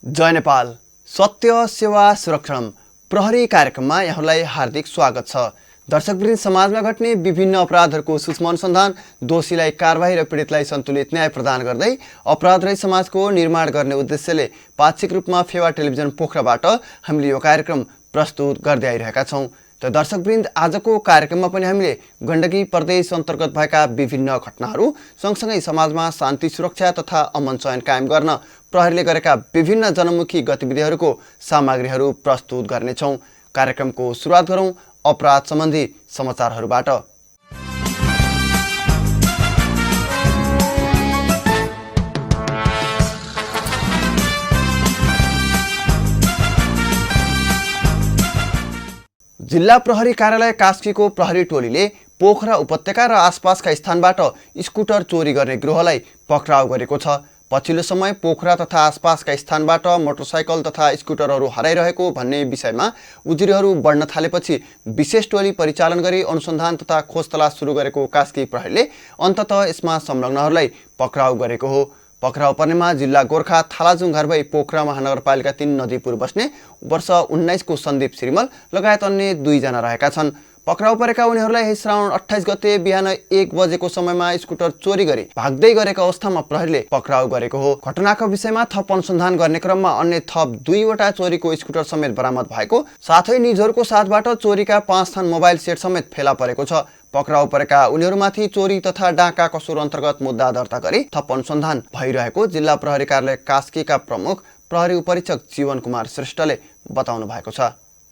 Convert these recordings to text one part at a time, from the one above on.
जय नेपाल। सत्य सेवा सुरक्षण प्रहरी कार्यक्रममा यहाँलाई हार्दिक स्वागत छ। दर्शकवृन्द, समाजमा घट्ने विभिन्न अपराधहरूको सूक्ष्म अनुसन्धान, दोषीलाई कारबाही र पीडितलाई सन्तुलित न्याय प्रदान गर्दै अपराधरहित समाजको निर्माण गर्ने उद्देश्यले पाक्षिक रूपमा फेवा टेलिभिजन पोखराबाट हामीले यो कार्यक्रम प्रस्तुत गर्दै आइरहेका छौँ। त दर्शकवृन्द, आजको कार्यक्रममा पनि हामीले गण्डकी प्रदेश अन्तर्गत भएका विभिन्न घटनाहरू सँगसँगै समाजमा शान्ति सुरक्षा तथा अमन चयन कायम गर्न प्रहरीले गरेका विभिन्न जनमुखी गतिविधिहरूको सामग्रीहरू प्रस्तुत गर्नेछौँ। कार्यक्रमको सुरुवात गरौँ अपराध सम्बन्धी समाचारहरूबाट। जिल्ला प्रहरी कार्यालय कास्कीको प्रहरी टोलीले पोखरा उपत्यका र आसपासका स्थानबाट स्कुटर चोरी गर्ने गिरोहलाई पक्राउ गरेको छ। पछिल्लो समय पोखरा तथा आसपासका स्थानबाट मोटरसाइकल तथा स्कुटरहरू हराइरहेको भन्ने विषयमा उजुरीहरू बढ्न थालेपछि विशेष टोली परिचालन गरी अनुसन्धान तथा खोज तलास सुरु गरेको कास्की प्रहरीले अन्ततः यसमा संलग्नहरूलाई पक्राउ गरेको हो। पक्राउ पर्नेमा जिल्ला गोर्खा थालाजुङ घर भई पोखरा महानगरपालिका 3 नदीपुर बस्ने वर्ष 19 को सन्दीप श्रीमल लगायत अन्य 2 जना रहेका छन्। पक्राउ परेका उनीहरूलाई श्रावण 28 गते बिहान 1 बजेको समयमा स्कुटर चोरी गरी भाग्दै गरेको अवस्थामा प्रहरीले पक्राउ गरेको हो। घटनाको विषयमा थप अनुसन्धान गर्ने क्रममा अन्य थप 2 वटा चोरीको स्कुटर समेत बरामद भएको साथै निजहरूको साथबाट चोरीका 5 थान मोबाइल सेट समेत फेला परेको छ। पक्राउ परेका उनीहरूमाथि चोरी तथा डाका कसुर अन्तर्गत मुद्दा दर्ता गरी थप अनुसन्धान भइरहेको जिल्ला प्रहरी कार्यालय कास्कीका प्रमुख प्रहरी उपरीक्षक जीवन कुमार श्रेष्ठले बताउनु भएको छ।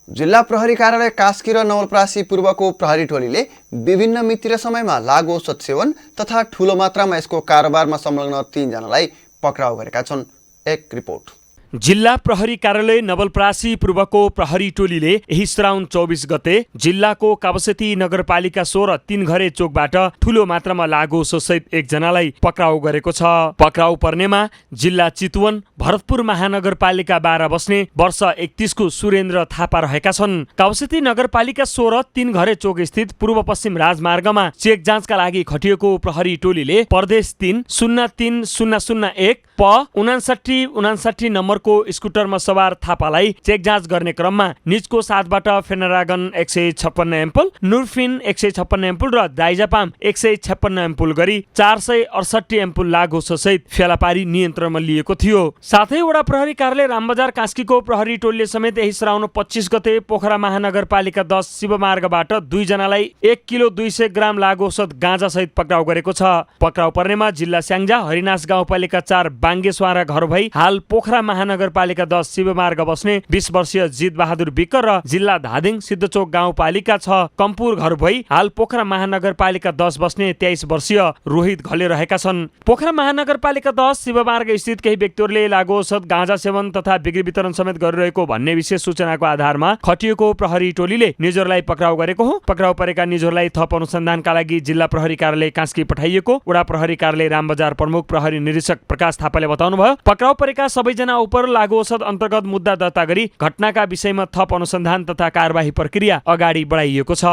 जिल्ला प्रहरी कार्यालय कास्की र नवलपरासी पूर्वको प्रहरी टोलीले विभिन्न मितिर समयमा लागु औषध सेवन तथा ठूलो मात्रामा यसको कारोबारमा संलग्न 3 जनालाई पक्राउ गरेका छन्। एक रिपोर्ट। जिल्ला प्रहरी कार्यालय नवलपरासी पूर्वको प्रहरी टोलीले यही श्रावण 24 गते जिल्लाको कावसेती नगरपालिका 16 3 घरे चोकबाट ठूलो मात्रामा लागु औषधसहित 1 जनालाई पक्राउ गरेको छ। पक्राउ पर्नेमा जिल्ला चितवन भरतपुर महानगरपालिका 12 बस्ने वर्ष 31 को सुरेन्द्र थापा रहेका छन्। कावसेती नगरपालिका 16 3 घरे चोक स्थित पूर्व पश्चिम राजमार्गमा चेक जाँचका लागि खटिएको प्रहरी टोलीले प्रदेश 3 03001 प 5959 नम्बरको स्कुटरमा सवार थापालाई चेक जाँच गर्ने क्रममा निजको साथबाट फेनरागन 156 एम्पुल, नुरफिन 156 एम्पुल र डाइजापाम 156 एम्पुल गरी 468 एम्पुल लागु सहित फेला पारी नियन्त्रणमा लिएको थियो। साथै वडा प्रहरी कार्यालय रामबजार कास्कीको प्रहरी टोलीले समेत यही श्रावण 25 गते पोखरा महानगरपालिका 10 शिवमार्गबाट 2 जनालाई 1 किलो 200 ग्राम लागु औषध गाँजा सहित पक्राउ गरेको छ। पक्राउ पर्नेमा जिल्ला स्याङ्जा हरिनाश गाउँपालिका 4 बाङ्गेस्वारा घर भई हाल पोखरा महानगरपालिका 10 शिवमार्ग बस्ने 20 वर्षीय जित बहादुर विक र जिल्ला धादिङ सिद्धचोक गाउँपालिका 6 कम्पुर घर भई हाल पोखरा महानगरपालिका 10 बस्ने 23 वर्षीय रोहित घले रहेका छन्। पोखरा महानगरपालिका 10 शिवमार्ग स्थित केही व्यक्तिहरूले लागु औषध गाँजा सेवन तथा बिक्री वितरण समेत गरिरहेको भन्ने विशेष सूचनाको आधारमा खटिएको प्रहरी टोलीले निजहरूलाई पक्राउ गरेको हो। पक्राउ परेका निजहरूलाई थप अनुसन्धानका लागि जिल्ला प्रहरी कार्यालय कास्की पठाइएको वडा प्रहरी कार्यालय रामबजार प्रमुख प्रहरी निरीक्षक प्रकाश थापाले बताउनुभयो। पक्राउ परेका सबैजना उपर लागु औषध अन्तर्गत मुद्दा दर्ता गरी घटनाका विषयमा थप अनुसन्धान तथा कारबाही प्रक्रिया अगाडि बढाइएको छ।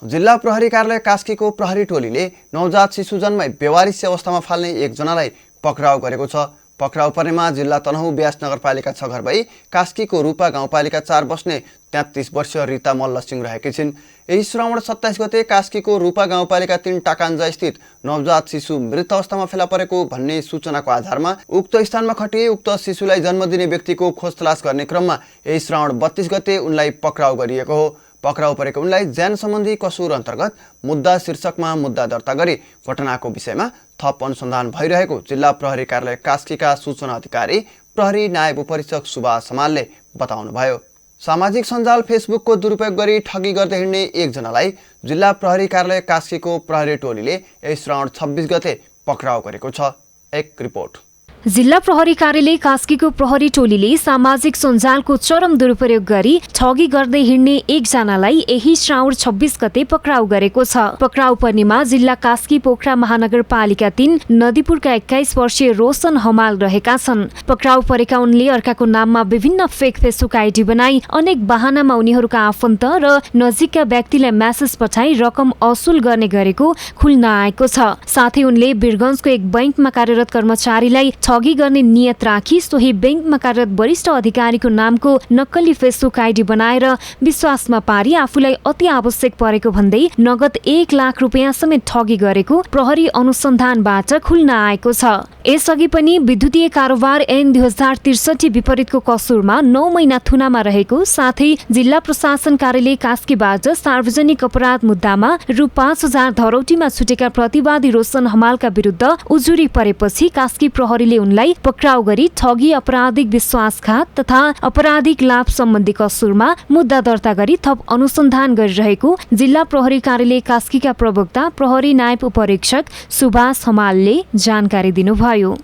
जिल्ला प्रहरी कार्यालय कास्कीको प्रहरी टोलीले नवजात शिशु जन्मै बेवारिस अवस्थामा फाल्ने 1 जनालाई पक्राउ गरेको छ। पक्राउ पर्नेमा जिल्ला तनहुँ ब्यास नगरपालिका 6 घर भई कास्कीको रूपा गाउँपालिका 4 बस्ने 33 वर्षीय रिता मल्ल सिंह रहेकी छिन्। यही श्रावण 27 गते कास्कीको रूपा गाउँपालिका 3 टाकान्जा स्थित नवजात शिशु मृत अवस्थामा फेला परेको भन्ने सूचनाको आधारमा उक्त स्थानमा खटिए उक्त शिशुलाई जन्म दिने व्यक्तिको खोज तलास गर्ने क्रममा यही श्रावण 32 गते उनलाई पक्राउ गरिएको हो। पक्राउ परेको उनलाई ज्यान सम्बन्धी कसुर अन्तर्गत मुद्दा शीर्षकमा मुद्दा दर्ता गरी घटनाको विषयमा थप अनुसन्धान भइरहेको जिल्ला प्रहरी कार्यालय कास्कीका सूचना अधिकारी प्रहरी नायब उपरीक्षक सुभाष समालले बताउनुभयो। सामाजिक सञ्जाल फेसबुकको दुरुपयोग गरी ठगी गर्दै हिँड्ने 1 जनालाई जिल्ला प्रहरी कार्यालय कास्कीको प्रहरी टोलीले यही श्रावण 26 गते पक्राउ गरेको छ। एक रिपोर्ट। जिल्ला प्रहरी कार्यालय कास्कीको प्रहरी टोलीले सामाजिक सञ्जालको चरम दुरुपयोग गरी ठगी गर्दै हिँड्ने 1 जनालाई यही श्रावण 26 गते पक्राउ गरेको छ। पक्राउ पर्नेमा जिल्ला कास्की पोखरा महानगरपालिका 3 नदीपुरका 21 वर्षीय रोशन हमाल रहेका छन्। पक्राउ परेका उनले अर्काको नाममा विभिन्न फेक फेसबुक आइडी बनाई अनेक बहानामा उनीहरूका आफन्त र नजिकका व्यक्तिलाई मेसेज पठाई रकम असुल गर्ने गरेको खुल्न आएको छ। साथै उनले वीरगञ्जको एक बैंकमा कार्यरत कर्मचारीलाई ठगी गर्ने नियत राखी सोही ब्याङ्कमा कार्यरत वरिष्ठ अधिकारीको नामको नक्कली फेसबुक आइडी बनाएर विश्वासमा पारी आफूलाई अति आवश्यक परेको भन्दै नगद 1 लाख रुपियाँ समेत ठगी गरेको प्रहरी अनुसन्धानबाट खुल्न आएको छ। यसअघि पनि विद्युतीय कारोबार ऐन 2063 विपरीतको कसुरमा 9 महिना थुनामा रहेको साथै जिल्ला प्रशासन कार्यालय कास्कीबाट सार्वजनिक अपराध मुद्दामा रु 5,000 धरौटीमा छुटेका प्रतिवादी रोशन हमालका विरुद्ध उजुरी परेपछि कास्की प्रहरीले उनलाई पक्राउ गरी ठगी, आपराधिक विश्वासघात तथा आपराधिक लाभ सम्बन्धी कसुरमा मुद्दा दर्ता गरी थप अनुसन्धान गरिरहेको जिल्ला प्रहरी कार्यालय कास्कीका प्रवक्ता प्रहरी नायब उपरीक्षक सुभाष हमालले जानकारी दिनुभयो।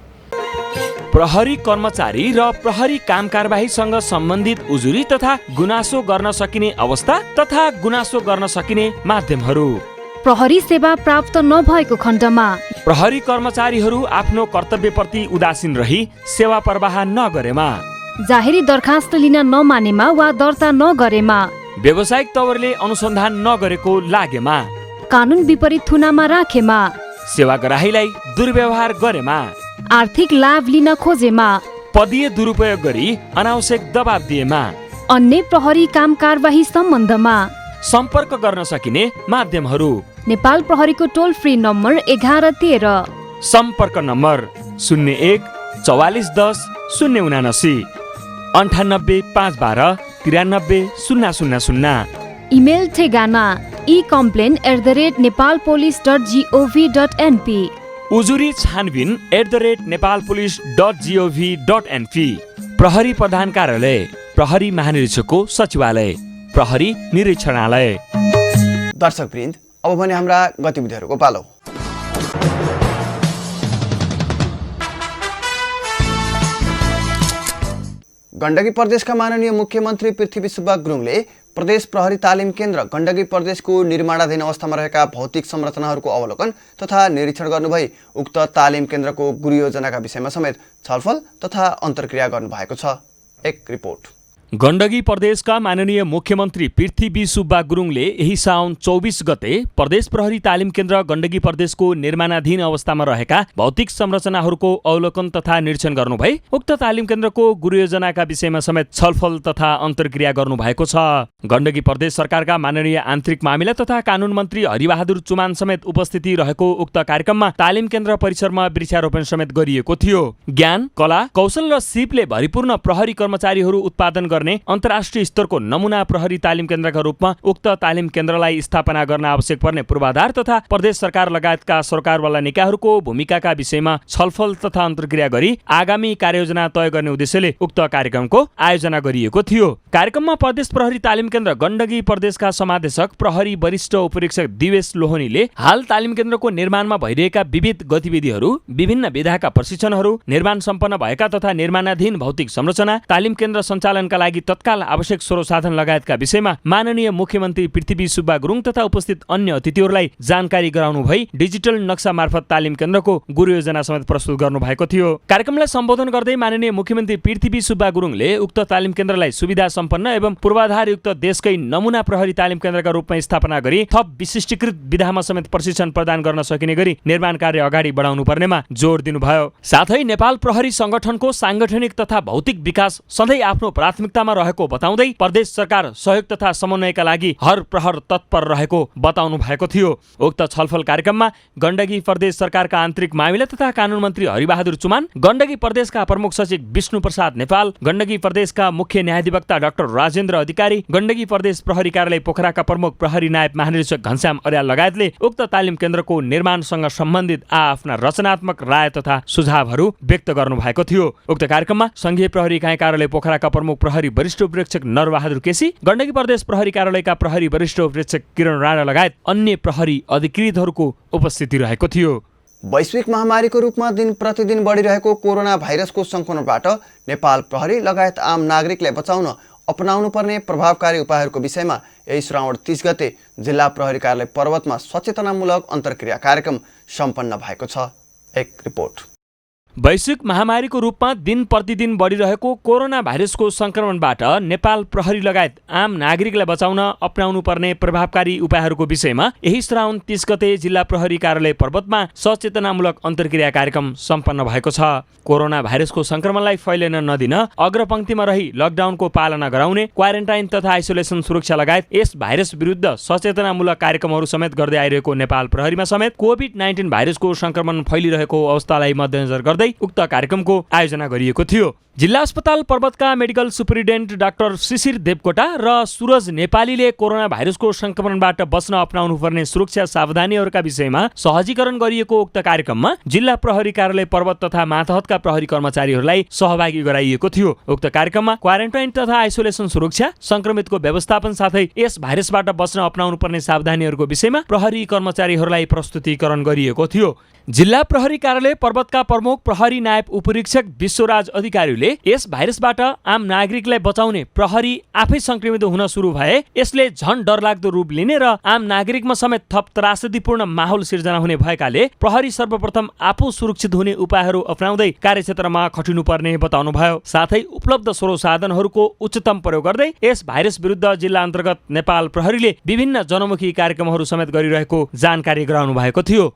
प्रहरी कर्मचारी र प्रहरी काम कारबाहीसँग सम्बन्धित उजुरी तथा गुनासो गर्न सकिने अवस्था तथा गुनासो गर्न सकिने माध्यमहरू। प्रहरी सेवा प्राप्त नभएको खण्डमा प्रहरी कर्मचारीहरू आफ्नो कर्तव्यप्रति उदासीन रही सेवा प्रवाह नगरेमा, जाहेरी दरखास्त लिन नमानेमा वा दर्ता नगरेमा, व्यावसायिक तवरले अनुसन्धान नगरेको लागेमा, कानुन विपरीत थुनामा राखेमा, सेवाग्राहीलाई दुर्व्यवहार गरेमा, आर्थिक लाभ लिन खोजेमा, पदीय दुरुपयोग गरी अनावश्यक दबाब दिएमा, अन्य प्रहरी काम कारबाही सम्बन्धमा सम्पर्क गर्न सकिने माध्यमहरू। नेपाल प्रहरीको टोल फ्री नम्बर 1113, सम्पर्क नम्बर 01 44 10 079, 98 512 93 000। इमेल ठेगाना ecomplain@nepalpolice.gov.np, उजुरी छानबिन @nepalpolice.gov.np। प्रहरी प्रधान कार्यालय, प्रहरी महानिरीक्षकको सचिवालय, प्रहरी निरीक्षणालय। दर्शकवृन्द, अब भने हाम्रा गतिविधिहरूको पालो। गण्डकी प्रदेशका माननीय मुख्यमन्त्री पृथ्वी सुब्बा गुरुङले प्रदेश प्रहरी तालिम केन्द्र गण्डकी प्रदेशको निर्माणाधीन अवस्थामा रहेका भौतिक संरचनाहरूको अवलोकन तथा निरीक्षण गर्नुभई उक्त तालिम केन्द्रको गुरुयोजनाका विषयमा समेत छलफल तथा अन्तर्क्रिया गर्नुभएको छ। एक रिपोर्ट। गण्डकी प्रदेशका माननीय मुख्यमन्त्री पृथ्वी सुब्बा गुरुङले यही साउन 24 गते प्रदेश प्रहरी तालिम केन्द्र गण्डकी प्रदेशको निर्माणाधीन अवस्थामा रहेका भौतिक संरचनाहरूको अवलोकन तथा निरीक्षण गर्नुभई उक्त तालिम केन्द्रको गुरुयोजनाका विषयमा समेत छलफल तथा अन्तर्क्रिया गर्नुभएको छ। गण्डकी प्रदेश सरकारका माननीय आन्तरिक मामिला तथा कानुन मन्त्री हरिबहादुर चुमान समेत उपस्थिति रहेको उक्त कार्यक्रममा तालिम केन्द्र परिसरमा वृक्षारोपण समेत गरिएको थियो। ज्ञान, कला, कौशल र सिपले भरिपूर्ण प्रहरी कर्मचारीहरू उत्पादन अन्तर्राष्ट्रिय स्तरको नमुना प्रहरी तालिम केन्द्रका रूपमा उक्त तालिम केन्द्रलाई स्थापना गर्न आवश्यक पर्ने पूर्वाधार तथा प्रदेश सरकार लगायतका सरकारवाला निकायहरूको भूमिकाका विषयमा छलफल तथा अन्तर्क्रिया गरी आगामी कार्ययोजना तय गर्ने उद्देश्यले उक्त कार्यक्रमको आयोजना गरिएको थियो। कार्यक्रममा प्रदेश प्रहरी तालिम केन्द्र गण्डकी प्रदेशका समादेशक प्रहरी वरिष्ठ उपरीक्षक दिवेश लोहनीले हाल तालिम केन्द्रको निर्माणमा भइरहेका विविध गतिविधिहरू, विभिन्न विधाका प्रशिक्षणहरू, निर्माण सम्पन्न भएका तथा निर्माणाधीन भौतिक संरचना, तालिम केन्द्र सञ्चालनका लागि तत्काल आवश्यक स्रोतसाधन लगायतका विषयमा माननीय मुख्यमन्त्री पृथ्वी सुब्बा गुरुङ तथा उपस्थित अन्य अतिथिहरूलाई जानकारी गराउनु भई डिजिटल नक्सा मार्फत तालिम केन्द्रको गुरुयोजना समेत प्रस्तुत गर्नु भएको थियो। कार्यक्रमलाई सम्बोधन गर्दै माननीय मुख्यमन्त्री पृथ्वी सुब्बा गुरुङले उक्त तालिम केन्द्रलाई सुविधा सम्पन्न एवं पूर्वाधारयुक्त देशकै नमुना प्रहरी तालिम केन्द्रका रूपमा स्थापना गरी थप विशिष्टीकृत विधामा समेत प्रशिक्षण प्रदान गर्न सकिने गरी निर्माण कार्य अगाडि बढाउनु पर्नेमा जोड दिनुभयो। साथै नेपाल प्रहरी संगठनको सांगठनिक तथा भौतिक विकास सधैँ आफ्नो प्राथमिकतामा रहेको बताउँदै प्रदेश सरकार सहयोग तथा समन्वयका लागि हर प्रहर तत्पर रहेको बताउनु भएको थियो। उक्त छलफल कार्यक्रममा गण्डकी प्रदेश सरकारका आन्तरिक मामिला तथा कानुन मन्त्री हरिबहादुर चुमान, गण्डकी प्रदेशका प्रमुख सचिव विष्णु प्रसाद नेपाल, गण्डकी प्रदेशका मुख्य न्यायाधिवक्ता डाक्टर राजेन्द्र अधिकारी, गण्डकी प्रदेश प्रहरी कार्यालय पोखराका प्रमुख प्रहरी नायब महानिरीक्षक घनश्याम अर्याल लगायतले उक्त तालिम केन्द्रको निर्माणसँग सम्बन्धित आफ्ना रचनात्मक राय तथा सुझावहरू व्यक्त गर्नु भएको थियो। उक्त कार्यक्रममा संघीय प्रहरी इकाइ कार्यालय पोखराका प्रमुख प्रहरी वरिष्ठ उपरीक्षक नरबहादुर केसी, गण्डकी प्रदेश प्रहरी कार्यालयका प्रहरी वरिष्ठ उपरीक्षक किरण राणा लगायत अन्य प्रहरी अधिकृतहरूको उपस्थिति रहेको थियो। वैश्विक महामारीको रूपमा दिन प्रतिदिन बढिरहेको कोरोना भाइरसको सङ्क्रमणबाट नेपाल प्रहरी लगायत आम नागरिकलाई बचाउन अपनाउनु पर्ने प्रभावकारी उपायहरूको विषयमा यही श्रावण 30 गते जिल्ला प्रहरी कार्यालय पर्वतमा सचेतनामूलक अन्तर्क्रिया कार्यक्रम सम्पन्न भएको छ। एक रिपोर्ट। वैश्विक महामारीको रूपमा दिन प्रतिदिन बढिरहेको कोरोना भाइरसको संक्रमणबाट नेपाल प्रहरी लगायत आम नागरिकलाई बचाउन अपनाउनु पर्ने प्रभावकारी उपायहरूको विषयमा यही श्रावण 30 गते जिल्ला प्रहरी कार्यालय पर्वतमा सचेतनामूलक अन्तर्क्रिया कार्यक्रम सम्पन्न भएको छ। कोरोना भाइरसको संक्रमणलाई फैलिन नदिन अग्रपंक्तिमा रही लकडाउनको पालना गराउने, क्वारेन्टाइन तथा आइसोलेसन सुरक्षा लगायत यस भाइरस विरुद्ध सचेतनामूलक कार्यक्रमहरू समेत गर्दै आइरहेको नेपाल प्रहरीमा समेत कोभिड-19 भाइरसको संक्रमण फैलिरहेको अवस्थालाई मध्यनजर गर्दै उक्त कार्यक्रमको आयोजना गरिएको थियो। जिल्ला अस्पताल पर्वतका मेडिकल सुपरिन्टेन्डेन्ट डाक्टर शिशिर देवकोटा र सुरज नेपालीले कोरोना भाइरसको संक्रमणबाट बच्न अपनाउनु पर्ने सुरक्षा सावधानीहरूका विषयमा सहजीकरण गरिएको उक्त कार्यक्रममा जिल्ला प्रहरी कार्यालय पर्वत तथा मातहतका प्रहरी कर्मचारीहरूलाई सहभागी गराइएको थियो। उक्त कार्यक्रममा क्वारेन्टाइन तथा आइसोलेसन सुरक्षा, संक्रमितको व्यवस्थापन साथै यस भाइरसबाट बच्न अपनाउनु पर्ने सावधानीहरूको विषयमा प्रहरी कर्मचारीहरूलाई प्रस्तुतीकरण गरिएको थियो। जिल्ला प्रहरी कार्यालय पर्वतका प्रमुख प्रहरी नायब उपरीक्षक विश्वराज अधिकारीले यस भाइरसबाट आम नागरिकलाई बचाउने प्रहरी आफै संक्रमित हुन सुरु भए यसले झन डरलाग्दो रूप लिने र आम नागरिकमा समेत थप त्रासदीपूर्ण माहौल सिर्जना हुने भएकाले प्रहरी सर्वप्रथम आफू सुरक्षित हुने उपायहरू अपनाउँदै कार्यक्षेत्रमा खटिनुपर्ने बताउनुभयो। साथै उपलब्ध स्रोत साधनहरूको उच्चतम प्रयोग गर्दै यस भाइरस विरुद्ध जिल्ला अन्तर्गत नेपाल प्रहरीले विभिन्न जनमुखी कार्यक्रमहरू समेत गरिरहेको जानकारी गराउनु भएको थियो।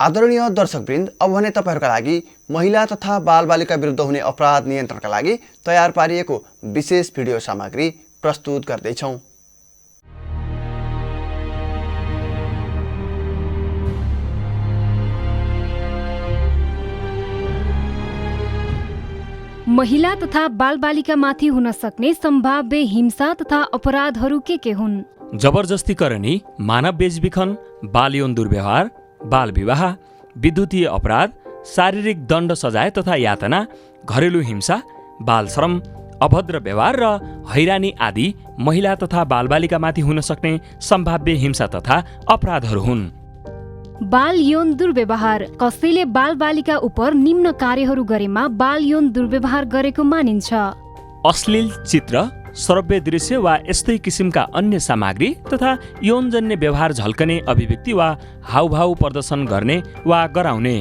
आदरणीय दर्शकवृन्द, अब भने तपाईहरुका लागि महिला तथा बालबालिका विरुद्ध हुने अपराध नियन्त्रणका लागि तयार पारिएको विशेष भिडियो सामग्री प्रस्तुत गर्दैछौँ। महिला तथा बालबालिकामाथि हुन सक्ने सम्भाव्य हिंसा तथा अपराधहरू के हुन्? जबरजस्ती करनी, मानव बेचबिखन, बाल यौन दुर्व्यवहार, बाल विवाह, विद्युतीय अपराध, शारीरिक दण्ड सजाय तथा यातना, घरेलु हिंसा, बाल श्रम, अभद्र व्यवहार र हैरानी आदि महिला तथा बालबालिकामाथि हुन सक्ने सम्भाव्य हिंसा तथा अपराधहरू हुन्। बाल यौन दुर्व्यवहार, कसैले बालबालिका उप निम्न कार्यहरू गरेमा बाल यौन दुर्व्यवहार गरेको मानिन्छ। अश्लील चित्र, श्रव्य दृश्य वा यस्तै किसिमका अन्य सामग्री तथा यौनजन्य व्यवहार झल्कने अभिव्यक्ति वा हाउभाउ प्रदर्शन गर्ने वा गराउने।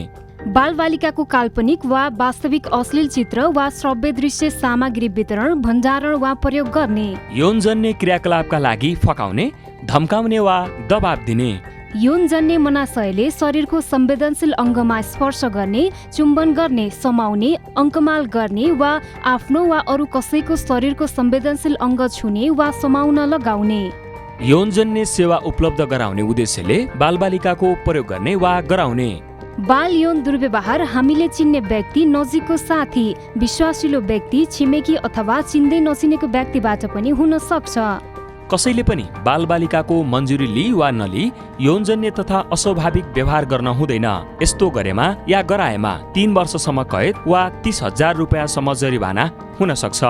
बालबालिकाको काल्पनिक वा वास्तविक अश्लील चित्र वा श्रव्य दृश्य सामग्री वितरण, भण्डारण वा प्रयोग गर्ने। यौनजन्य क्रियाकलापका लागि फकाउने, धम्काउने वा दबाब दिने। यौनजन्य मनाशयले शरीरको संवेदनशील अङ्गमा स्पर्श गर्ने, चुम्बन गर्ने, समाउने, अङ्कमाल गर्ने वा आफ्नो वा अरू कसैको शरीरको संवेदनशील अङ्ग छुने वा समाउन लगाउने। यौनजन्य सेवा उपलब्ध गराउने उद्देश्यले बालबालिकाको प्रयोग गर्ने वा गराउने। बाल यौन दुर्व्यवहार हामीले चिन्ने व्यक्ति, नजिकको साथी, विश्वासिलो व्यक्ति, छिमेकी अथवा चिन्दै नचिनेको व्यक्तिबाट पनि हुन सक्छ। कसैले पनि बालबालिकाको मन्जुरी लिई वा नलिई यौनजन्य तथा अस्वाभाविक व्यवहार गर्न हुँदैन। यस्तो गरेमा या गराएमा 3 वर्षसम्म कैद वा 30,000 रुपियाँसम्म जरिवाना हुन सक्छ।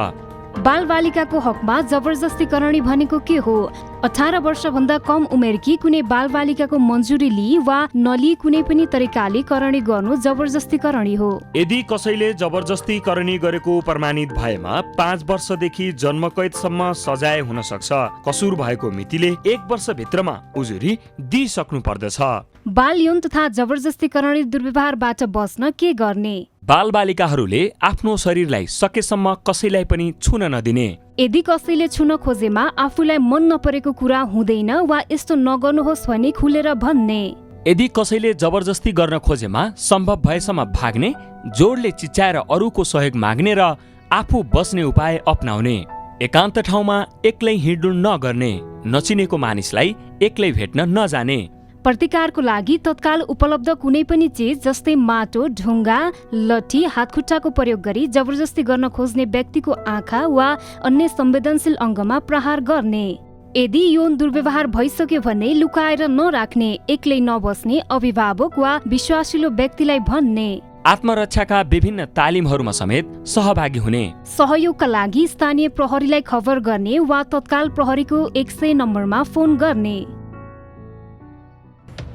बालबालिकाको हकमा जबरजस्ती करणी भनेको के हो? 18 वर्षभन्दा कम उमेरकी कुनै बालबालिकाको मन्जुरी लिई वा नलिई कुनै पनि तरिकाले करणी गर्नु जबरजस्ती करणी हो। यदि कसैले जबरजस्ती करणी गरेको प्रमाणित भएमा 5 वर्षदेखि जन्मकैदसम्म सजाय हुन सक्छ। कसुर भएको मितिले 1 वर्षभित्रमा उजुरी दिइसक्नु पर्दछ। बाल यौन तथा जबरजस्ती करणी दुर्व्यवहारबाट बच्न के गर्ने? बालबालिकाहरूले आफ्नो शरीरलाई सकेसम्म कसैलाई पनि छुन नदिने। यदि कसैले छुन खोजेमा आफूलाई मन नपरेको कुरा हुँदैन वा यस्तो नगर्नुहोस् भनी खुलेर भन्ने। यदि कसैले जबरजस्ती गर्न खोजेमा सम्भव भएसम्म भाग्ने, जोडले चिच्याएर अरूको सहयोग माग्ने र आफू बस्ने उपाय अपनाउने। एकान्त ठाउँमा एक्लै हिँड्डुल नगर्ने, नचिनेको मानिसलाई एक्लै भेट्न नजाने। प्रतिकारको लागि तत्काल उपलब्ध कुनै पनि चिज जस्तै माटो, ढुङ्गा, लठी, हातखुट्टाको प्रयोग गरी जबरजस्ती गर्न खोज्ने व्यक्तिको आँखा वा अन्य संवेदनशील अङ्गमा प्रहार गर्ने। यदि यौन दुर्व्यवहार भइसक्यो भने लुकाएर नराख्ने, एक्लै नबस्ने, अभिभावक वा विश्वासिलो व्यक्तिलाई भन्ने। आत्मरक्षाका विभिन्न तालिमहरूमा समेत सहभागी हुने। सहयोगका लागि स्थानीय प्रहरीलाई खबर गर्ने वा तत्काल प्रहरीको 100 नम्बरमा फोन गर्ने।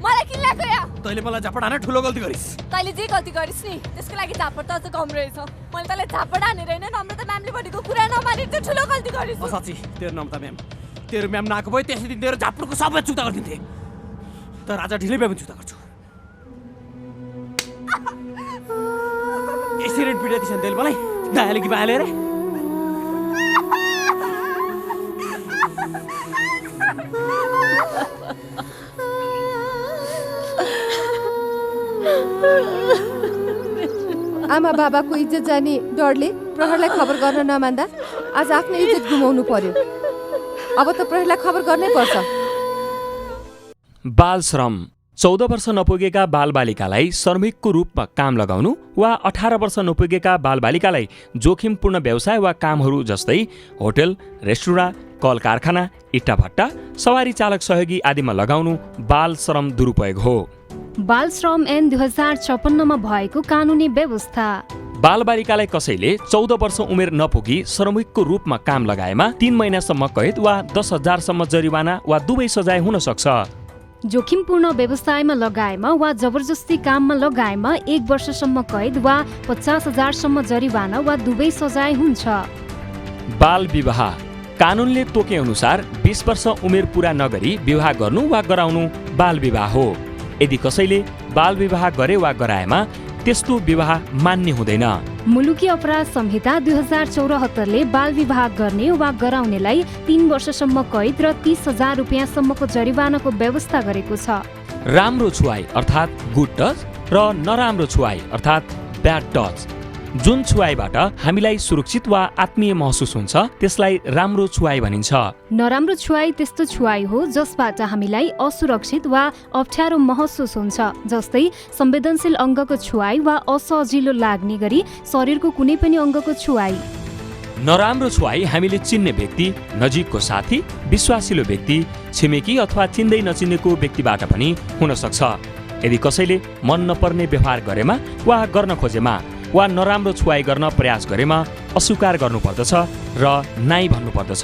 मलाई किन लाग्यो या? तैले मलाई झापड हाने ठुलो गल्ती गरिस्। तैले जे गल्ती गरिस् नि त्यसको लागि झापड त अझ कम रहेछ। मैले तँलाई झापड हानेर हैन, नम्रता म्यामले भनेको कुरा नमानेर चाहिँ ठुलो गल्ती गरिस्। साच्ची तेरो नम्रता म्याम, तेरो म्याम नआएको भए त्यसै दिन तेरो झापडको सबै चुक्ता गरिदिन्थे। तर आज ढिलै भए पनि चुक्ता गर्छु। सिरेट पिटे दिसन तेल मलाई दायाले कि बायाले रे आमा बाबाको इज्जत जाने डरले प्रहरलाई खबर गर्न नमान्दा आज आफ्नो इज्जत गुमाउनु पर्यो। अब त प्रहरलाई खबर गर्नै पर्छ। बाल श्रम 14 वर्ष नपुगेका बालबालिकालाई श्रमिकको रूपमा काम लगाउनु वा 18 वर्ष नपुगेका बालबालिकालाई जोखिमपूर्ण व्यवसाय वा कामहरू जस्तै होटल, रेस्टुरेन्ट, कल कारखाना, इट्टाभट्टा, सवारी चालक सहयोगी आदिमा लगाउनु बाल श्रम दुरुपयोग हो। बाल श्रम ऐन 2056 मा भएको कानुनी व्यवस्था। बालबालिकालाई कसैले 14 वर्ष उमेर नपुगी श्रमिकको रूपमा काम लगाएमा 3 महिनासम्म कैद वा 10,000 सम्म जरिवाना वा दुवै सजाय हुन सक्छ। जोखिमपूर्ण व्यवसायमा लगाएमा वा जबरजस्ती काममा लगाएमा 1 वर्षसम्म कैद वा 50,000 सम्म जरिवाना वा दुवै सजाय हुन्छ। बाल विवाह कानुनले तोके अनुसार 20 वर्ष उमेर पूरा नगरी विवाह गर्नु वा गराउनु बाल विवाह हो। यदि कसैले बाल विवाह गरे वा गराएमा त्यस्तो विवाह मान्य हुँदैन। मुलुकी अपराध संहिता 2074 ले बाल विवाह गर्ने वा गराउनेलाई 3 वर्षसम्म कैद र 30,000 रुपियाँसम्मको जरिवानाको व्यवस्था गरेको छ। राम्रो छुवाई अर्थात् गुड टच र नराम्रो छुवाई अर्थात् ब्याड टच। जुन छुवाईबाट हामीलाई सुरक्षित वा आत्मीय महसुस हुन्छ त्यसलाई राम्रो छुवाई भनिन्छ। नराम्रो छुवाई त्यस्तो छुवाई हो जसबाट हामीलाई असुरक्षित वा अप्ठ्यारो महसुस हुन्छ, जस्तै संवेदनशील अङ्गको छुवाई वा असजिलो लाग्ने गरी शरीरको कुनै पनि अङ्गको छुवाई। नराम्रो छुवाई हामीले चिन्ने व्यक्ति, नजिकको साथी, विश्वासिलो व्यक्ति, छिमेकी अथवा चिन्दै नचिनेको व्यक्तिबाट पनि हुन सक्छ। यदि कसैले मन नपर्ने व्यवहार गरेमा वा गर्न खोजेमा वा नराम्रो छुवाई गर्न प्रयास गरेमा अस्वीकार गर्नुपर्दछ र नाइ भन्नुपर्दछ।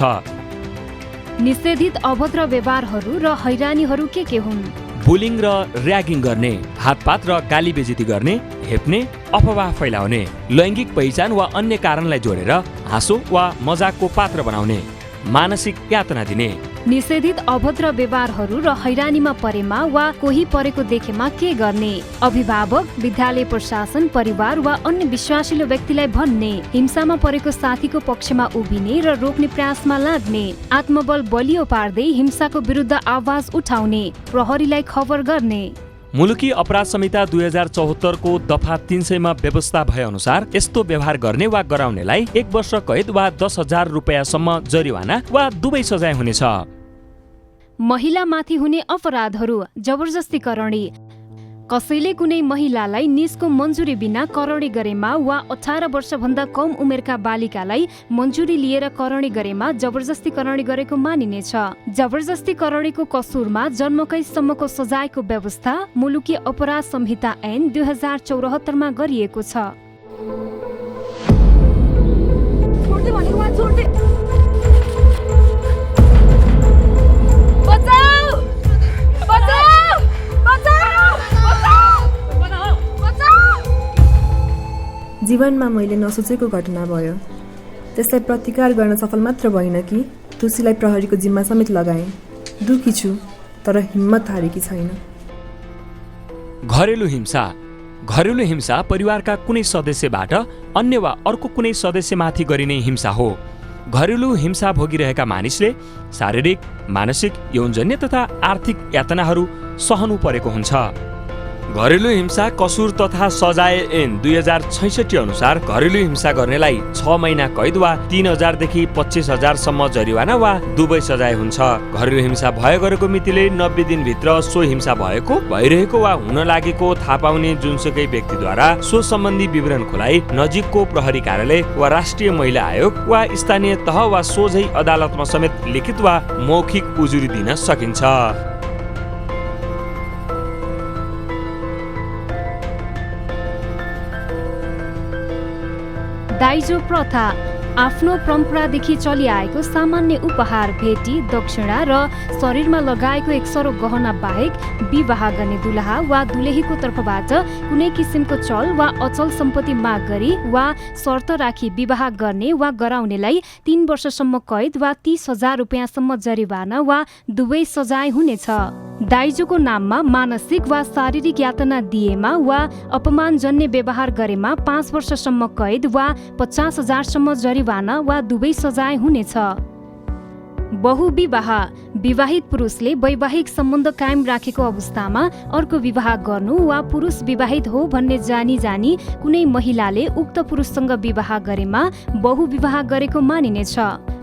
निषेधित अभद्र व्यवहारहरू र हैरानीहरू के हुन्? बुलिङ र र्यागिङ गर्ने, हातपात र गाली बेइज्जती गर्ने, हेप्ने, अफवाह फैलाउने, लैङ्गिक पहिचान वा अन्य कारणलाई जोडेर हाँसो वा मजाकको पात्र बनाउने, मानसिक यातना दिने। निषेधित अभद्र व्यवहारहरू र हैरानीमा परेमा वा कोही परेको देखेमा के गर्ने? अभिभावक, विद्यालय प्रशासन, परिवार वा अन्य विश्वासिलो व्यक्तिलाई भन्ने, हिंसामा परेको साथीको पक्षमा उभिने र रोक्ने प्रयासमा लाग्ने, आत्मबल बलियो पार्दै हिंसाको विरुद्ध आवाज उठाउने, प्रहरीलाई खबर गर्ने। मुलुकी अपराध संहिता 2074 को दफा 300 मा व्यवस्था भए अनुसार यस्तो व्यवहार गर्ने वा गराउनेलाई 1 वर्ष कैद वा 10,000 रुपियाँसम्म जरिवाना वा दुवै सजाय हुनेछ। महिलामाथि हुने अपराधहरू। जबरजस्ती करणी। कसैले कुनै महिलालाई निजको मन्जुरी बिना करणी गरेमा वा 18 वर्षभन्दा कम उमेरका बालिकालाई मन्जुरी लिएर करणी गरेमा जबरजस्ती करणी गरेको मानिनेछ। जबरजस्ती करणीको कसुरमा जन्मकैदसम्मको सजायको व्यवस्था मुलुकी अपराध संहिता ऐन 2074 मा गरिएको छ। जीवनमा मैले नसोचेको घटना भयो। त्यसलाई प्रतिकार गर्न सफल मात्र भइन कि दोषीलाई प्रहरीको जिम्मा समेत लगाएँ। दुखी छु तर हिम्मत हारेकी छैन। घरेलु हिंसा। घरेलु हिंसा परिवारका कुनै सदस्यबाट अन्य वा अर्को कुनै सदस्यमाथि गरिने हिंसा हो। घरेलु हिंसा भोगिरहेका मानिसले शारीरिक, मानसिक, यौनजन्य तथा आर्थिक यातनाहरू सहनु परेको हुन्छ। घरेलु हिंसा कसुर तथा सजाय ऐन 2066 अनुसार घरेलु हिंसा गर्नेलाई 6 महिना कैद वा 3,000 देखि 25,000 सम्म जरिवाना वा दुवै सजाय हुन्छ। घरेलु हिंसा भयो गरेको मितिले 90 दिनभित्र सो हिंसा भएको, भइरहेको वा हुन लागेको थाहा पाउने जुनसुकै व्यक्तिद्वारा सो सम्बन्धी विवरण खुलाई नजिकको प्रहरी कार्यालय वा राष्ट्रिय महिला आयोग वा स्थानीय तह वा सोझै अदालतमा समेत लिखित वा मौखिक उजुरी दिन सकिन्छ। दाइजो प्रथा। आफ्नो परम्परादेखि चलिआएको सामान्य उपहार, भेटी, दक्षिणा र शरीरमा लगाएको एक सरो गहना बाहेक विवाह गर्ने दुलहा वा दुलेहीको तर्फबाट कुनै किसिमको चल वा अचल सम्पत्ति माग गरी वा शर्त राखी विवाह गर्ने वा गराउनेलाई 3 वर्षसम्म कैद वा 30,000 रुपियाँसम्म जरिवाना वा दुवै सजाय हुनेछ। दाइजोको नाममा मानसिक वा शारीरिक यातना दिएमा वा अपमानजन्य व्यवहार गरेमा 5 वर्षसम्म कैद वा 50,000 सम्म जरिवाना वा दुवै सजाय हुनेछ। बहुविवाह विवाहित पुरुषले वैवाहिक सम्बन्ध कायम राखेको अवस्थामा अर्को विवाह गर्नु वा पुरुष विवाहित हो भन्ने जानी कुनै महिलाले उक्त पुरुषसँग विवाह गरेमा बहुविवाह गरेको मानिनेछ।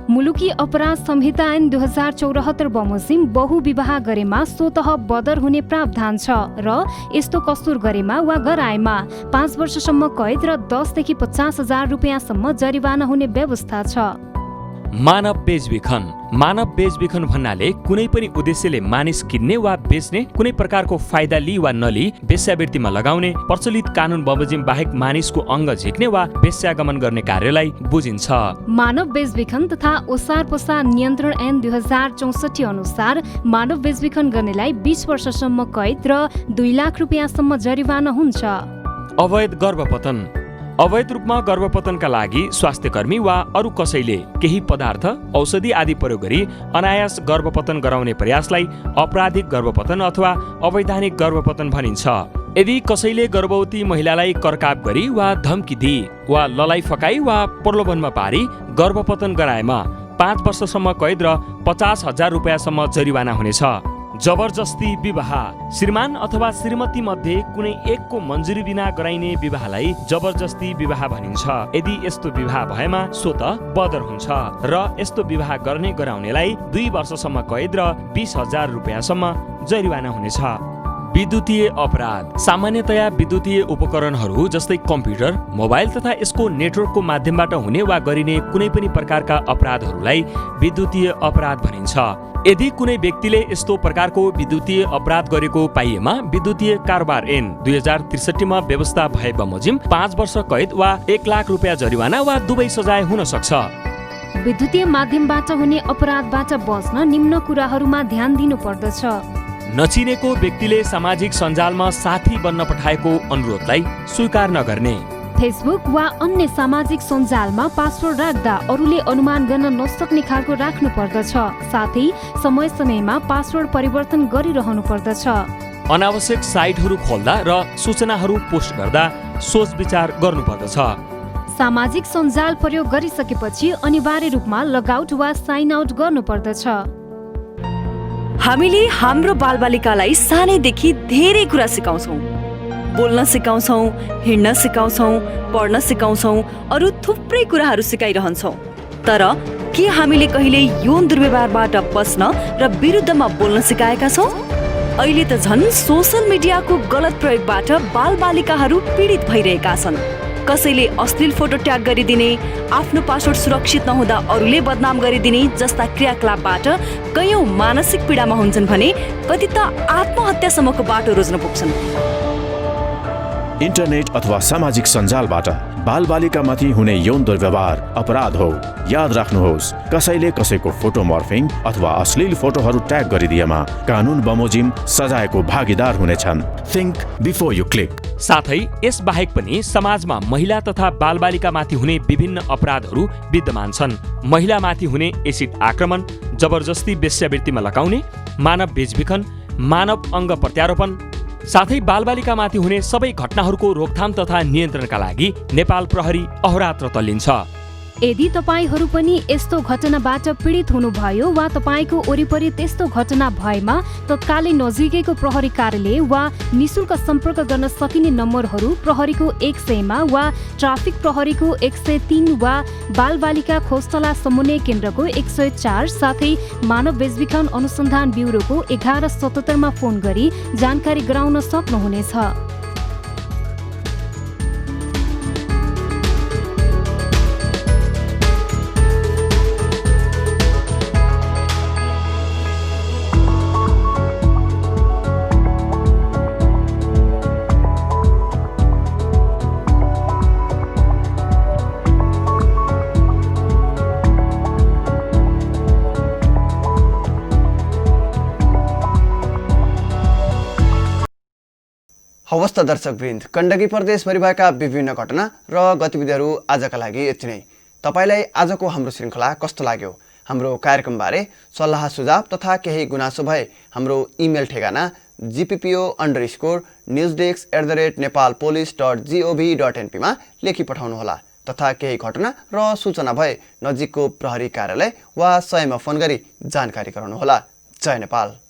मुलुकी अपराध संहिता ऐन 2074 बमोजिम बहुविवाह गरेमा स्वतः बदर हुने प्रावधान छ र यस्तो कसुर गरेमा वा गराएमा 5 वर्षसम्म कैद र 10 देखि 50,000 रुपियाँसम्म जरिवाना हुने व्यवस्था छ। मानव बेचबिखन भन्नाले कुनै पनि उद्देश्यले मानिस किन्ने वा बेच्ने, कुनै प्रकारको फाइदा लिई वा नलिई वेश्यावृत्तिमा लगाउने, प्रचलित कानुन बमोजिम बाहेक मानिसको अङ्ग झिक्ने वा वेश्यागमन गर्ने कार्यलाई बुझिन्छ। मानव बेचबिखन तथा ओसार पसार नियन्त्रण ऐन 2064 अनुसार मानव बेचबिखन गर्नेलाई 20 वर्षसम्म कैद र 2 लाख रुपियाँसम्म जरिवाना हुन्छ। अवैध रूपमा गर्भपतनका लागि स्वास्थ्यकर्मी वा अरू कसैले केही पदार्थ, औषधि आदि प्रयोग गरी अनायास गर्भपतन गराउने प्रयासलाई आपराधिक गर्भपतन अथवा अवैधानिक गर्भपतन भनिन्छ। यदि कसैले गर्भवती महिलालाई करकाप गरी वा धम्की दिई वा ललाई फकाई वा प्रलोभनमा पारी गर्भपतन गराएमा 5 वर्षसम्म कैद र 50,000 रुपियाँसम्म जरिवाना हुनेछ। जबरजस्ती विवाह श्रीमान अथवा श्रीमती मध्ये कुनै एकको मन्जुरी बिना गराइने विवाहलाई जबरजस्ती विवाह भनिन्छ। यदि यस्तो विवाह भएमा स्वतः बदर हुन्छ र यस्तो विवाह गर्ने गराउनेलाई 2 वर्षसम्म कैद र 20,000 रुपियाँसम्म जरिवाना हुनेछ। विद्युतीय अपराध सामान्यतया विद्युतीय उपकरणहरू जस्तै कम्प्युटर, मोबाइल तथा यसको नेटवर्कको माध्यमबाट हुने वा गरिने कुनै पनि प्रकारका अपराधहरूलाई विद्युतीय अपराध भनिन्छ। यदि कुनै व्यक्तिले यस्तो प्रकारको विद्युतीय अपराध गरेको पाइएमा विद्युतीय कारोबार ऐन 2063 मा व्यवस्था भए बमोजिम 5 वर्ष कैद वा 1 लाख रुपियाँ जरिवाना वा दुवै सजाय हुन सक्छ। विद्युतीय माध्यमबाट हुने अपराधबाट बच्न निम्न कुराहरूमा ध्यान दिनु पर्दछ। नचिनेको व्यक्तिले सामाजिक सञ्जालमा साथी बन्न पठाएको अनुरोधलाई स्वीकार नगर्ने। फेसबुक वा अन्य सामाजिक सञ्जालमा पासवर्ड राख्दा अरूले अनुमान गर्न नसक्ने खालको राख्नु पर्दछ। साथै समय समयमा पासवर्ड परिवर्तन गरिरहनु पर्दछ। अनावश्यक साइटहरू खोल्दा र सूचनाहरू पोस्ट गर्दा सोच विचार गर्नुपर्दछ। सामाजिक सञ्जाल प्रयोग गरिसकेपछि अनिवार्य रूपमा लगआउट वा साइन आउट गर्नुपर्दछ। हामीले हाम्रो बालबालिकालाई सानैदेखि धेरै कुरा सिकाउँछौँ। बोल्न सिकाउँछौँ, हिँड्न सिकाउँछौँ, पढ्न सिकाउँछौँ, अरू थुप्रै कुराहरू सिकाइरहन्छौँ। तर के हामीले कहिले यौन दुर्व्यवहारबाट बच्न र विरुद्धमा बोल्न सिकाएका छौँ? अहिले त झन् सोसल मिडियाको गलत प्रयोगबाट बालबालिकाहरू पीडित भइरहेका छन्। कसैले अश्लील फोटो ट्याग गरिदिने, आफ्नो पासवर्ड सुरक्षित नहुँदा अरूले बदनाम गरिदिने जस्ता क्रियाकलापबाट कयौं मानसिक पीडामा हुन्छन् भने कति त आत्महत्यासम्मको बाटो रोज्न पुग्छन्। इन्टरनेट अथवा सामाजिक सञ्जालबाट बालबालिकामाथि हुने यौन दुर्व्यवहार अपराध हो। याद राख्नुहोस्, कसैले कसैको फोटो मर्फिङ अथवा अश्लील फोटोहरू ट्याग गरिदिएमा कानुन बमोजिम सजायको भागीदार हुनेछन्। Think before you click. साथै यस बाहेक पनि समाजमा महिला तथा बालबालिकामाथि हुने विभिन्न अपराधहरू विद्यमान छन्। महिलामाथि हुने एसिड आक्रमण, जबरजस्ती वेश्यावृत्तिमा लगाउने, मानव बेचबिखन, मानव अङ्ग प्रत्यारोपण, साथै बालबालिकामाथि हुने सबै घटनाहरूको रोकथाम तथा नियन्त्रणका लागि नेपाल प्रहरी अहोरात्र तल्लिन्छ। यदि तपाईहरू पनि यस्तो घटनाबाट पीडित हुनुभयो वा तपाईँको वरिपरि त्यस्तो घटना भएमा तत्कालै नजिकैको प्रहरी कार्यालय वा निशुल्क सम्पर्क गर्न सकिने नम्बरहरू प्रहरीको 100 मा वा ट्राफिक प्रहरीको 103 वा बालबालिका खोजतला समन्वय केन्द्रको 104 साथै मानव बेचबिखन अनुसन्धान ब्युरोको 1177 मा फोन गरी जानकारी गराउन सक्नुहुनेछ। हवस् त दर्शकवृन्द, गण्डकी प्रदेशभरि भएका विभिन्न घटना र गतिविधिहरू आजका लागि यति नै। तपाईलाई आजको हाम्रो श्रृङ्खला कस्तो लाग्यो हाम्रो कार्यक्रमबारे सल्लाह सुझाव तथा केही गुनासो भए हाम्रो इमेल ठेगाना gppo_newsdesk@nepalpolice.gov.np मा लेखी पठाउनुहोला तथा केही घटना र सूचना भए नजिकको प्रहरी कार्यालय वा 100 मा फोन गरी जानकारी गराउनुहोला। जय नेपाल।